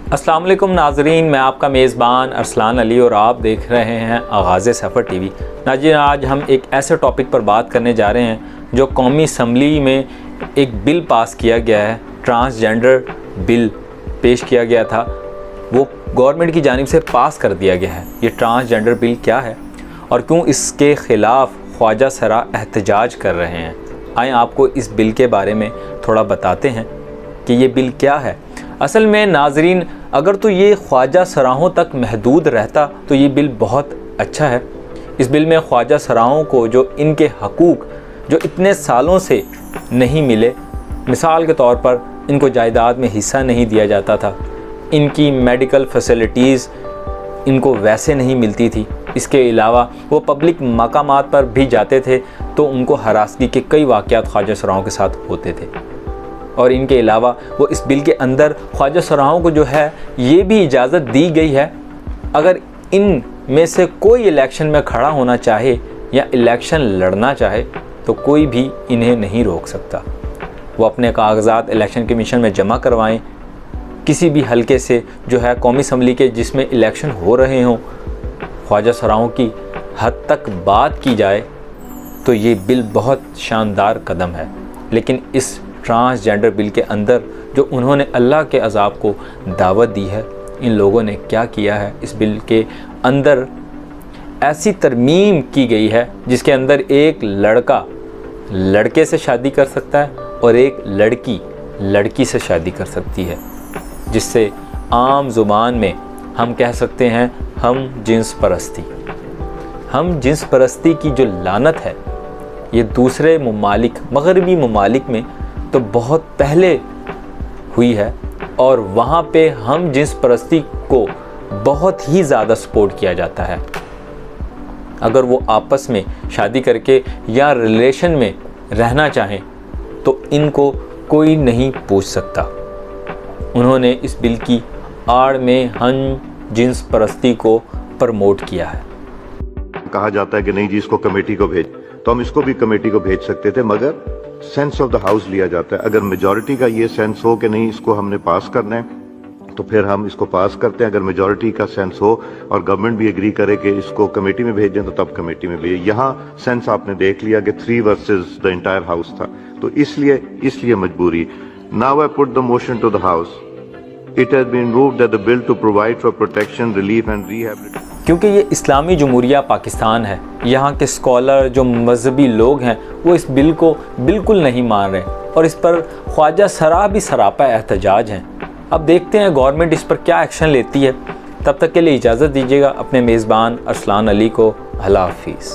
अस्सलाम वालेकुम नाजरीन, मैं आपका मेज़बान अरसलान अली और आप देख रहे हैं आगाज़ सफ़र टीवी। नाज़रीन, आज हम एक ऐसे टॉपिक पर बात करने जा रहे हैं जो कौमी असम्बली में एक बिल पास किया गया है। ट्रांसजेंडर बिल पेश किया गया था, वो गवर्नमेंट की जानिब से पास कर दिया गया है। ये ट्रांसजेंडर बिल क्या है और क्यों इसके ख़िलाफ़ ख्वाजा सरा एहतजाज कर रहे हैं, आए आपको इस बिल के बारे में थोड़ा बताते हैं कि ये बिल क्या है। असल में नाजरीन, अगर तो ये ख्वाजा सराहों तक महदूद रहता तो ये बिल बहुत अच्छा है। इस बिल में ख्वाजा सराहों को जो इनके हकूक़ जो इतने सालों से नहीं मिले, मिसाल के तौर पर इनको जायदाद में हिस्सा नहीं दिया जाता था, इनकी मेडिकल फैसिलिटीज़ इनको वैसे नहीं मिलती थी, इसके अलावा वो पब्लिक मकामात पर भी जाते थे तो उनको हरासगी के कई वाक़यात ख्वाजा सराहों के साथ होते थे। और इनके अलावा वो इस बिल के अंदर ख्वाजा सराहों को जो है ये भी इजाज़त दी गई है, अगर इन में से कोई इलेक्शन में खड़ा होना चाहे या इलेक्शन लड़ना चाहे तो कोई भी इन्हें नहीं रोक सकता। वो अपने कागजात इलेक्शन कमीशन में जमा करवाएं, किसी भी हलके से जो है कौमी असम्बली के जिसमें इलेक्शन हो रहे हों, ख्वाजा सराहों की हद तक बात की जाए तो ये बिल बहुत शानदार कदम है। लेकिन इस ट्रांसजेंडर बिल के अंदर जो उन्होंने अल्लाह के अज़ाब को दावत दी है, इन लोगों ने क्या किया है, इस बिल के अंदर ऐसी तरमीम की गई है जिसके अंदर एक लड़का लड़के से शादी कर सकता है और एक लड़की लड़की से शादी कर सकती है, जिससे आम ज़ुबान में हम कह सकते हैं हम जिन्स परस्ती। हम जिन्स परस्ती की जो लानत है ये दूसरे ममालिक, मगरबी ममालिक में तो बहुत पहले हुई है और वहाँ पे हम जिन्स परस्ती को बहुत ही ज़्यादा सपोर्ट किया जाता है। अगर वो आपस में शादी करके या रिलेशन में रहना चाहें तो इनको कोई नहीं पूछ सकता। उन्होंने इस बिल की आड़ में हम जिन्स परस्ती को प्रमोट किया है। कहा जाता है कि नहीं जी इसको कमेटी को भेज, तो हम इसको भी कमेटी को भेज सकते थे, मगर सेंस ऑफ द हाउस लिया जाता है। अगर मेजॉरिटी का ये सेंस हो कि नहीं इसको हमने पास करना है तो फिर हम इसको पास करते हैं। अगर मेजॉरिटी का सेंस हो और गवर्नमेंट भी एग्री करे कि इसको कमेटी में भेजें तो तब कमेटी में भेजें। यहाँ सेंस आपने देख लिया कि 3 वर्सेस द एंटायर हाउस था, तो इसलिए मजबूरी। Now I put the motion to the house. It has been moved that the bill to provide for protection, relief and rehabilitation. क्योंकि ये इस्लामी जमहूरिया पाकिस्तान है, यहाँ के स्कॉलर जो मजहबी लोग हैं वो इस बिल को बिल्कुल नहीं मान रहे और इस पर ख्वाजा सरा भी सरापा एहतजाज हैं। अब देखते हैं गवर्नमेंट इस पर क्या एक्शन लेती है। तब तक के लिए इजाज़त दीजिएगा। अपने मेज़बान अरसलान अली को अल्लाह हाफिज़।